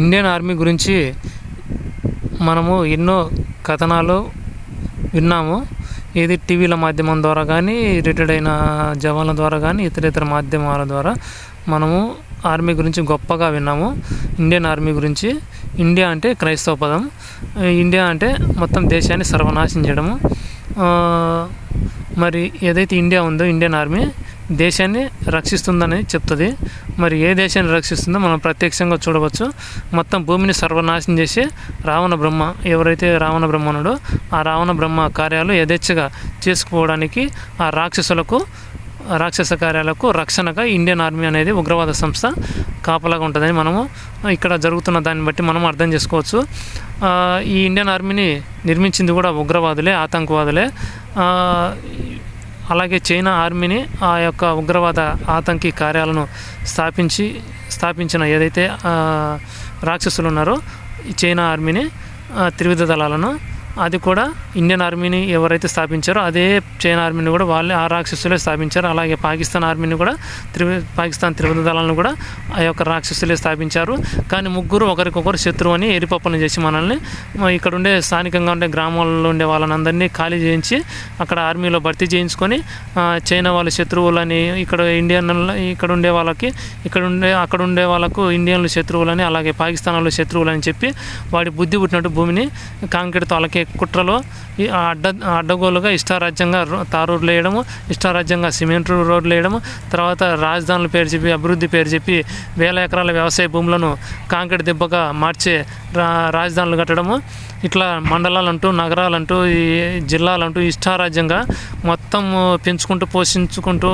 Indian army గురించి మనము ఎన్నో కథనాలు విన్నాము. ఏది టీవీల మాధ్యమం ద్వారా కానీ, రిటైర్డ్ అయిన జవాన్ల ద్వారా కానీ, ఇతర మాధ్యమాల ద్వారా మనము ఆర్మీ గురించి గొప్పగా విన్నాము. ఇండియన్ ఆర్మీ గురించి. ఇండియా అంటే క్రైస్తవ పదం. ఇండియా అంటే మొత్తం దేశాన్ని సర్వనాశనం చేయడము. మరి ఏదైతే ఇండియా ఉందో, ఇండియన్ ఆర్మీ దేశాన్ని రక్షిస్తుందని చెప్తుంది. మరి ఏ దేశాన్ని రక్షిస్తుందో మనం ప్రత్యక్షంగా చూడవచ్చు. మొత్తం భూమిని సర్వనాశనం చేసి రావణ బ్రహ్మ, ఎవరైతే రావణ బ్రహ్మ ఉన్నాడో ఆ రావణ బ్రహ్మ కార్యాలు యథేచ్ఛగా చేసుకుపోవడానికి ఆ రాక్షస కార్యాలకు రక్షణగా ఇండియన్ ఆర్మీ అనేది ఉగ్రవాద సంస్థ కాపలాగా ఉంటుందని మనము ఇక్కడ జరుగుతున్న దాన్ని బట్టి మనం అర్థం చేసుకోవచ్చు. ఈ ఇండియన్ ఆర్మీని నిర్మించింది కూడా ఉగ్రవాదులే, ఆతంకవాదులే. అలాగే చైనా ఆర్మీని ఆ యొక్క ఉగ్రవాద ఆతంకి కార్యాలను స్థాపించిన ఏదైతే రాక్షసులు ఉన్నారో ఈ చైనా ఆర్మీని, త్రివిధ దళాలను, అది కూడా ఇండియన్ ఆర్మీని ఎవరైతే స్థాపించారో అదే చైనా ఆర్మీని కూడా వాళ్ళే ఆ రాక్షసులే స్థాపించారు. అలాగే పాకిస్తాన్ ఆర్మీని కూడా పాకిస్తాన్ త్రివిధ దళాలను కూడా ఆ యొక్క రాక్షసులే స్థాపించారు. కానీ ముగ్గురు ఒకరికొకరు శత్రువు అని ఎరిపప్పలను చేసి మనల్ని ఇక్కడ ఉండే స్థానికంగా ఉండే గ్రామాల్లో ఉండే వాళ్ళని అందరినీ ఖాళీ చేయించి అక్కడ ఆర్మీలో భర్తీ చేయించుకొని చైనా వాళ్ళ శత్రువులని, ఇక్కడ ఉండే వాళ్ళకి అక్కడ ఉండే వాళ్ళకు ఇండియన్లు శత్రువులని, అలాగే పాకిస్తాన్ వాళ్ళు శత్రువులని చెప్పి వాడి బుద్ధి పుట్టినట్టు భూమిని కాంక్రీట్తో అలాగే కుట్రలో అడ్డగోలుగా ఇష్టారాజ్యంగా తారూరులు వేయడము, ఇష్టారాజ్యంగా సిమెంట్ రోడ్లు వేయడము, తర్వాత రాజధానుల పేరు చెప్పి, అభివృద్ధి పేరు చెప్పి వేల ఎకరాల వ్యవసాయ భూములను కాంక్రీట్ దెబ్బగా మార్చే రాజధానులు కట్టడము, ఇట్లా మండలాలంటూ, నగరాలంటూ, ఈ జిల్లాలంటూ ఇష్టారాజ్యంగా మొత్తం పెంచుకుంటూ పోషించుకుంటూ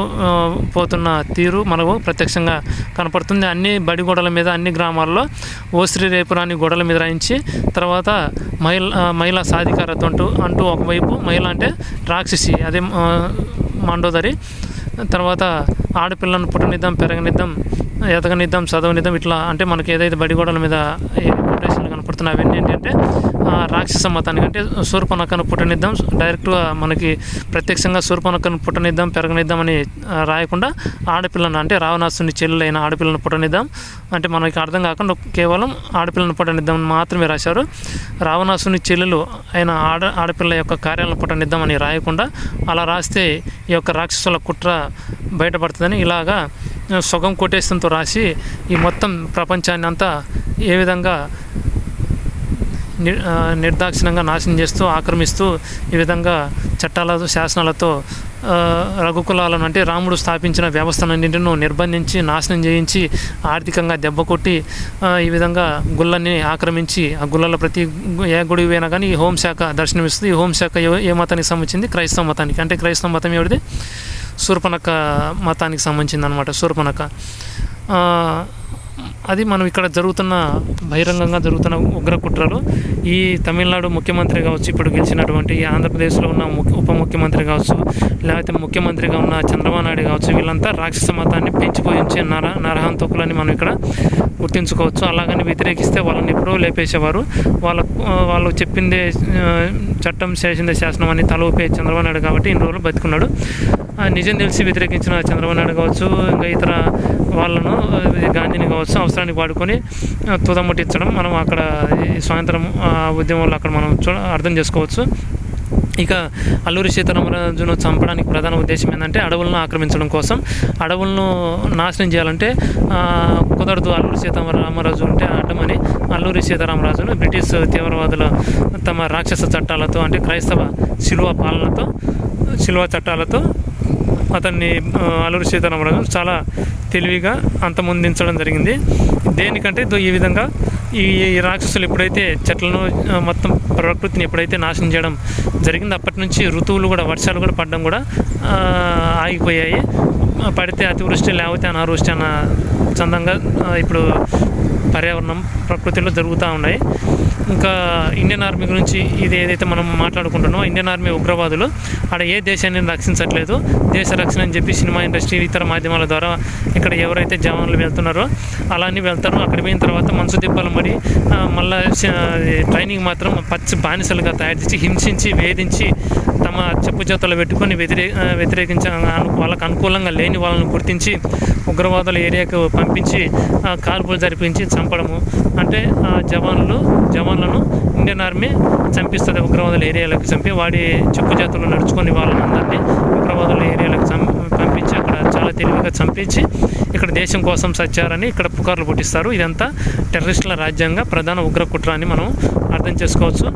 పోతున్న తీరు మనకు ప్రత్యక్షంగా కనపడుతుంది. అన్ని బడి గోడల మీద, అన్ని గ్రామాల్లో ఓశ్రీ రేపురాని గోడల మీద రాయించి, తర్వాత మహిళా సాధికారత అంటూ ఒకవైపు మహిళ అంటే రాక్షసి, అదే మండోదరి, తర్వాత ఆడపిల్లను పుట్టనిద్దాం, పెరగనిద్దాం, ఎదగనిద్దాం, చదవనిద్దాం, ఇట్లా అంటే మనకి ఏదైతే బడి గోడల మీద కొటేషన్లు కనపడుతున్నాయి అవన్నీ ఏంటంటే రాక్షస మతానికి, అంటే శూర్పణఖను పుట్టనిద్దాం, డైరెక్ట్గా మనకి ప్రత్యక్షంగా శూర్పణఖను పుట్టనిద్దాం, పెరగనిద్దాం అని రాయకుండా ఆడపిల్లను, అంటే రావణాసుని చెల్లెలైన ఆడపిల్లను పుట్టనిద్దాం అంటే మనకి అర్థం కాకుండా కేవలం ఆడపిల్లను పుట్టనిద్దాం మాత్రమే రాశారు. రావణాసుని చెల్లెలు అయిన ఆడపిల్ల యొక్క కార్యాలను పుట్టనిద్దాం అని రాయకుండా అలా రాస్తే ఈ యొక్క రాక్షసుల కుట్ర బయటపడుతుందని ఇలాగా సొగం కొటేషన్తో రాసి ఈ మొత్తం ప్రపంచాన్ని అంతా ఏ విధంగా నిర్దాక్షిణంగా నాశనం చేస్తూ, ఆక్రమిస్తూ, ఈ విధంగా చట్టాలతో, శాసనాలతో రఘుకులాలను, అంటే రాముడు స్థాపించిన వ్యవస్థలన్నింటినూ నిర్బంధించి, నాశనం చేయించి, ఆర్థికంగా దెబ్బ కొట్టి, ఈ విధంగా గుళ్ళని ఆక్రమించి, ఆ గుళ్ళలో ప్రతి ఏ గుడికి పోయినా కానీ ఈ హోంశాఖ దర్శనమిస్తుంది. ఈ హోంశాఖ ఏ మతానికి సంబంధించింది? క్రైస్తవ మతానికి. అంటే క్రైస్తవ మతం ఎవరిది? శూర్పణఖ మతానికి సంబంధించింది అనమాట. శూర్పణఖ అది మనం ఇక్కడ బహిరంగంగా జరుగుతున్న ఉగ్ర కుట్రలు. ఈ తమిళనాడు ముఖ్యమంత్రి కావచ్చు, ఇప్పుడు గెలిచినటువంటి ఈ ఆంధ్రప్రదేశ్లో ఉన్న ఉప ముఖ్యమంత్రి కావచ్చు, లేకపోతే ముఖ్యమంత్రిగా ఉన్న చంద్రబాబు నాయుడు కావచ్చు, వీళ్ళంతా రాక్షస మతాన్ని పెంచిపోయించే నరహంతకులని మనం ఇక్కడ గుర్తించుకోవచ్చు. అలాగని వ్యతిరేకిస్తే వాళ్ళని ఎప్పుడో లేపేసేవారు. వాళ్ళు చెప్పిందే చట్టం, చేసిందే శాసనం అని తల ఊపే చంద్రబాబు నాయుడు కాబట్టి ఇన్ని రోజులు బతికున్నాడు. నిజం తెలిసి వ్యతిరేకించిన చంద్రబాబు నాయుడు కావచ్చు, ఇంకా ఇతర వాళ్ళను, గాంధీని కావచ్చు, అవసరానికి వాడుకొని తుదముట్టించడం మనం అక్కడ స్వాతంత్రం ఉద్యమంలో అక్కడ మనం అర్థం చేసుకోవచ్చు. ఇక అల్లూరి సీతారామరాజును చంపడానికి ప్రధాన ఉద్దేశం ఏంటంటే అడవులను ఆక్రమించడం కోసం. అడవులను నాశనం చేయాలంటే కుదరదు, అల్లూరి సీతారామరాజు ఉంటే అడ్డమని అల్లూరి సీతారామరాజును బ్రిటిష్ తీవ్రవాదుల తమ రాక్షస చట్టాలతో, అంటే క్రైస్తవ శిలువ చట్టాలతో అతన్ని అల్లూరి సీతారామరాజు చాలా తెలివిగా అంతమొందించడం జరిగింది. దేనికంటే ఈ విధంగా ఈ రాక్షసులు ఎప్పుడైతే చెట్లను, మొత్తం ప్రకృతిని ఎప్పుడైతే నాశనం చేయడం జరిగిందో అప్పటి నుంచి ఋతువులు కూడా, వర్షాలు కూడా పడడం కూడా ఆగిపోయాయి. పడితే అతివృష్టి, లేకపోతే అనావృష్టి అన్న చందంగా ఇప్పుడు పర్యావరణం, ప్రకృతిలో జరుగుతూ ఉన్నాయి. ఇంకా ఇండియన్ ఆర్మీ గురించి ఇది ఏదైతే మనం మాట్లాడుకుంటున్నామో, ఇండియన్ ఆర్మీ ఉగ్రవాదులు అక్కడ ఏ దేశాన్ని రక్షించట్లేదు. దేశ రక్షణ అని చెప్పి సినిమా ఇండస్ట్రీ, ఇతర మాధ్యమాల ద్వారా ఇక్కడ ఎవరైతే జవాన్లు వెళ్తున్నారో అలానే వెళ్తారు. అక్కడ పోయిన తర్వాత మనసు దెబ్బలు పడి మళ్ళీ ట్రైనింగ్ మాత్రం బానిసలుగా తయారు చేసి, హింసించి, వేధించి తమ చెప్పు చేతుల్లో పెట్టుకొని వ్యతిరేకించ వాళ్ళకు అనుకూలంగా లేని వాళ్ళని గుర్తించి ఉగ్రవాదుల ఏరియాకు పంపించి కాల్పులు జరిపించి చంపడము. అంటే జవాన్లను ఇండియన్ ఆర్మీ చంపిస్తుంది. ఉగ్రవాదుల ఏరియాలకు చంపి వాడి చెప్పు చేతుల్లో నడుచుకొని వాళ్ళని అందరినీ ఉగ్రవాదుల ఏరియాలకు పంపించి అక్కడ చాలా తెలివిగా చంపించి ఇక్కడ దేశం కోసం సచ్చారని ఇక్కడ పుకార్లు పుట్టిస్తారు. ఇదంతా టెర్రరిస్టుల రాజ్యాంగ ప్రధాన ఉగ్ర కుట్ర అని మనం అర్థం చేసుకోవచ్చు.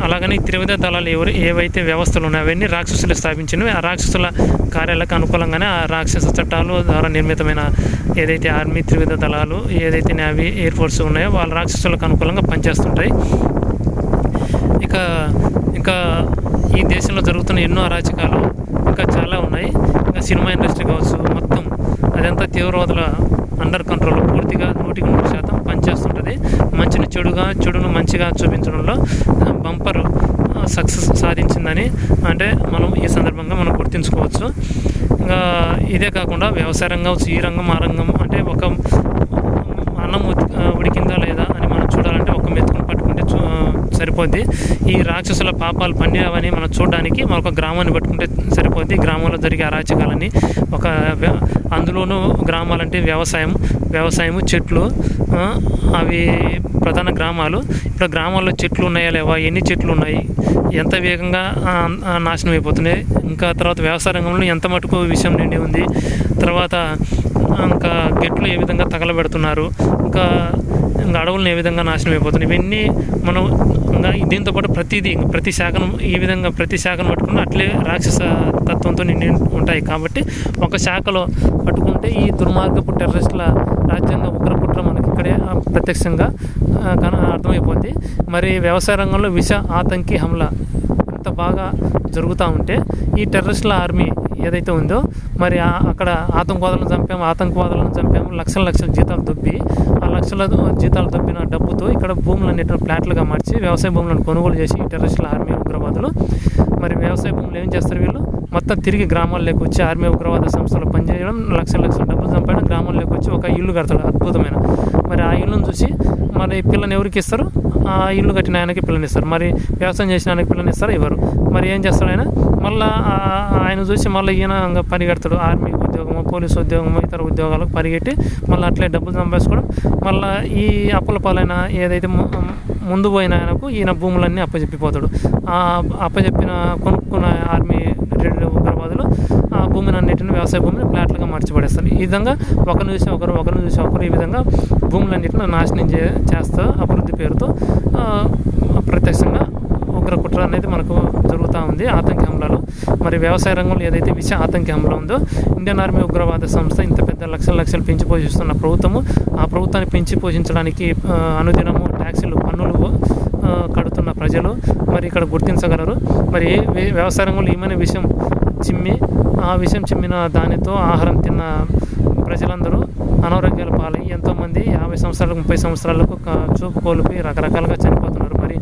అలాగని త్రివిధ దళాలు ఏవైతే వ్యవస్థలు ఉన్నాయో అవన్నీ రాక్షసులు స్థాపించినవి. ఆ రాక్షసుల కార్యాలకు అనుకూలంగానే ఆ రాక్షస చట్టాలు ద్వారా నిర్మితమైన ఏదైతే ఆర్మీ, త్రివిధ దళాలు, ఏదైతే నేవీ, ఎయిర్ ఫోర్స్ ఉన్నాయో వాళ్ళ రాక్షసులకు అనుకూలంగా పనిచేస్తుంటాయి. ఇంకా ఈ దేశంలో జరుగుతున్న ఎన్నో అరాచకాలు ఇంకా చాలా ఉన్నాయి. ఇంకా సినిమా ఇండస్ట్రీ కావచ్చు, మొత్తం అదంతా తీవ్రవాదుల అండర్ కంట్రోల్ పూర్తిగా 100% పనిచేస్తుంటుంది. చెడును మంచిగా చూపించడంలో బంపర్ సక్సెస్ సాధించిందని అంటే మనం ఈ సందర్భంగా మనం గుర్తుంచుకోవచ్చు. ఇంకా ఇదే కాకుండా వ్యవసాయ రంగం కావచ్చు, ఈ రంగం ఆ రంగం అంటే ఒక అన్నం ఉడికిందా లేదా అని మనం చూడాలంటే ఒక మెతుకుని పట్టుకుంటే సరిపోద్ది. ఈ రాక్షసుల పాపాలు పండినవని మనం చూడడానికి మన ఒక గ్రామాన్ని పట్టుకుంటే సరిపోద్ది. గ్రామంలో జరిగే అరాచకాలని అందులోనూ గ్రామాలంటే వ్యవసాయము, చెట్లు, అవి ప్రధాన గ్రామాలు. ఇప్పుడు గ్రామాల్లో చెట్లు ఉన్నాయా లేవా, ఎన్ని చెట్లు ఉన్నాయి, ఎంత వేగంగా నాశనం అయిపోతున్నాయి, ఇంకా తర్వాత వ్యవసాయ రంగంలో ఎంత మటుకు విషయం నిండి ఉంది, తర్వాత ఇంకా గెట్లు ఏ విధంగా తగలబెడుతున్నారు, ఇంకా అడవులను ఏ విధంగా నాశనం అయిపోతున్నాయి, ఇవన్నీ మనం దీంతోపాటు ప్రతి శాఖను ఈ విధంగా ప్రతి శాఖను పట్టుకుని అట్లే రాక్షస తత్వంతో నిండి ఉంటాయి. కాబట్టి ఒక శాఖలో పట్టుకుంటే ఈ దుర్మార్గపు టెర్రరిస్టుల రాజ్యాంగ ఉగ్రకుట్ర మనకి ఇక్కడే ప్రత్యక్షంగా అర్థమైపోద్ది. మరి వ్యవసాయ రంగంలో ఆతంకి హమ్లా ఎంత బాగా జరుగుతూ ఉంటే ఈ టెర్రరిస్టుల ఆర్మీ ఏదైతే ఉందో మరి అక్కడ ఆతంకవాదులను చంపాము, లక్షల జీతాలు దొబ్బి ఆ లక్షల జీతాలు దొబ్బిన డబ్బుతో ఇక్కడ భూములన్నిటిని ఫ్లాట్లుగా మార్చి వ్యవసాయ భూములను కొనుగోలు చేసి ఈ టెర్రరిస్టుల ఆర్మీ ఉగ్రవాదులు మరి వ్యవసాయ భూములు ఏం చేస్తారు, వీళ్ళు మొత్తం తిరిగి గ్రామాల్లోకి వచ్చి ఆర్మీ ఉగ్రవాద సంస్థలు పనిచేయడం, లక్షల డబ్బులు సంపాదన, గ్రామాల్లోకి వచ్చి ఒక ఇల్లు కడతాడు అద్భుతమైన. మరి ఆ ఇల్లును చూసి మరి పిల్లని ఎవరికి ఇస్తారు, ఆ ఇల్లు కట్టిన ఆయనకి పిల్లని ఇస్తారు. మరి వ్యవసాయం చేసిన ఆయనకి పిల్లని ఇస్తారు ఇవ్వరు. మరి ఏం చేస్తాడు ఆయన, మళ్ళీ ఆయన చూసి మళ్ళీ ఈయన పరిగెడతాడు, ఆర్మీ ఉద్యోగము, పోలీసు ఉద్యోగము, ఇతర ఉద్యోగాలకు పరిగెట్టి మళ్ళీ అట్లే డబ్బులు సంపాదించుకోవడం. మళ్ళీ ఈ అప్పుల పాలైన ఏదైతే ముందు పోయిన ఆయనకు ఈయన భూములన్నీ అప్పచెప్పిపోతాడు. ఆ అప్పచెప్పిన కొనుక్కున్న ఆర్మీ ఉగ్రవాదులు ఆ భూమిని అన్నింటిని వ్యవసాయ భూమిని ఫ్లాట్లుగా మార్చిపడేస్తారు. ఈ విధంగా ఒకరిని చూసి ఒకరు ఈ విధంగా భూములన్నింటిని నాశనం చేస్తూ అభివృద్ధి పేరుతో ప్రత్యక్షంగా ఉగ్రకుట్ర అనేది మనకు జరుగుతూ ఉంది. ఆతంకి హంలాలు మరి వ్యవసాయ రంగంలో ఏదైతే ఆతంకి హంలా ఉందో ఇండియన్ ఆర్మీ ఉగ్రవాద సంస్థ ఇంత పెద్ద లక్షలు పెంచి పోషిస్తున్న ప్రభుత్వము ఆ ప్రభుత్వాన్ని పెంచి పోషించడానికి అనుదినము ట్యాక్సీలు పన్నులు కడుతున్న ప్రజలు మరి ఇక్కడ గుర్తించగలరు. మరి వ్యవసాయ రంగంలో ఏమైనా విషయం చిమ్మిన దానితో ఆహారం తిన్న ప్రజలందరూ అనారోగ్యాల పాలై ఎంతోమంది 50 సంవత్సరాలకు 30 సంవత్సరాలకు చూపు కోల్పోయి రకరకాలుగా చనిపోతున్నారు. మరి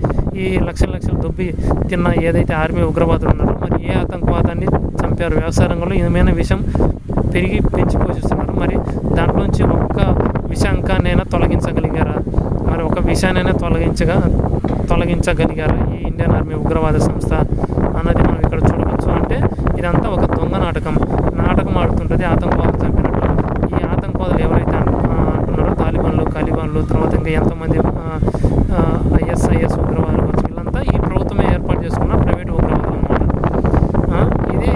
ఈ లక్షలు దొబ్బి తిన్న ఏదైతే ఆర్మీ ఉగ్రవాదులు ఉన్నారో మరి ఏ ఆతంకవాదాన్ని చంపారు, వ్యవసాయ రంగంలో ఏమైనా విషం పెంచి పోషిస్తున్నారు. మరి దాంట్లోంచి ఒక్క విషాంకాన్నైనా తొలగించగలిగారా, మరి ఒక విషయాన్నైనా తొలగించగలిగారా ఈ ఇండియన్ ఆర్మీ ఉగ్రవాద సంస్థ అన్నది మనం ఇక్కడ చూడవచ్చు. అంటే ఇదంతా ఒక దొంగ నాటకం ఆడుతుంటుంది ఆతంకవాదులు చంపినట్టు. ఈ ఆతంకవాదులు ఎవరైతే అంటున్నారో తాలిబాన్లు తర్వాత ఇంకా ఎంతోమంది ఐఎస్ ఉగ్రవాదులు వీళ్ళంతా ఈ ప్రభుత్వమే ఏర్పాటు చేసుకున్న ప్రైవేట్ ఉగ్రవాదులు అన్నమాట. ఇది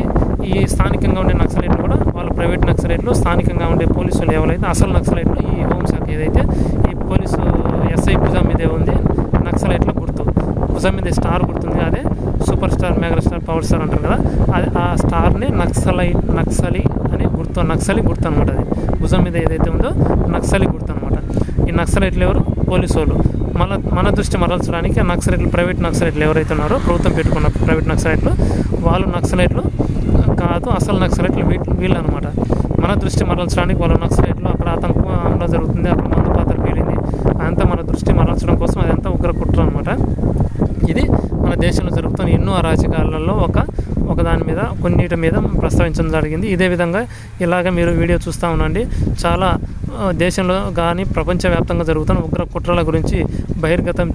ఈ స్థానికంగా ఉండే నక్సలైట్లు కూడా వాళ్ళ ప్రైవేట్ నక్సలైట్లు, స్థానికంగా ఉండే పోలీసులు ఎవరైతే అసలు నక్సలైట్లు ఈ హోంశాఖ ఏదైతే ఈ పోలీసు ఎస్ఐ భుజం మీదే ఉంది నక్సలైట్ల గుర్తు, భుజం మీద స్టార్ గుర్తుంది, అదే super star, mega star, power star అంటారు కదా, అది ఆ స్టార్ని నక్సలి అని నక్సలి గుర్తు అనమాట. అది భుజం మీద ఏదైతే ఉందో నక్సలి గుర్తు అనమాట. ఈ నక్సలైట్లు ఎవరు, పోలీసు వాళ్ళు. మన దృష్టి మరల్చడానికి ఆ నక్సలైట్లు, ప్రైవేట్ నక్సలైట్లు ఎవరైతే ఉన్నారో ప్రభుత్వం పెట్టుకున్న ప్రైవేట్ నక్సలైట్లు, వాళ్ళు నక్సలైట్లు కాదు, అసలు నక్సలైట్లు వీళ్ళు అనమాట. మన దృష్టి మరల్చడానికి వాళ్ళ నక్సలైట్లు అక్కడ ఆతంకంలో జరుగుతుంది, అక్కడ మందు పాత్ర పేలింది, అదంతా మన దృష్టి మరల్చడం కోసం అదంతా ఉగ్ర కుట్ర అనమాట. ఇది మన దేశంలో జరుగుతున్న ఎన్నో అరాచకాలలో ఒక దాని మీద కొన్నిటి మీద ప్రస్తావించడం జరిగింది. ఇదే విధంగా ఇలాగ మీరు వీడియో చూస్తూ ఉండండి. చాలా దేశంలో కానీ ప్రపంచవ్యాప్తంగా జరుగుతున్న ఉగ్ర కుట్రల గురించి బహిర్గతం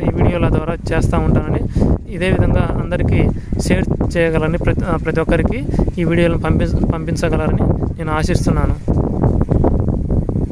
ఈ వీడియోల ద్వారా చేస్తూ ఉంటానని ఇదే విధంగా అందరికీ షేర్ చేయగలని ప్రతి ఒక్కరికి ఈ వీడియోలను పంపించగలరని నేను ఆశిస్తున్నాను.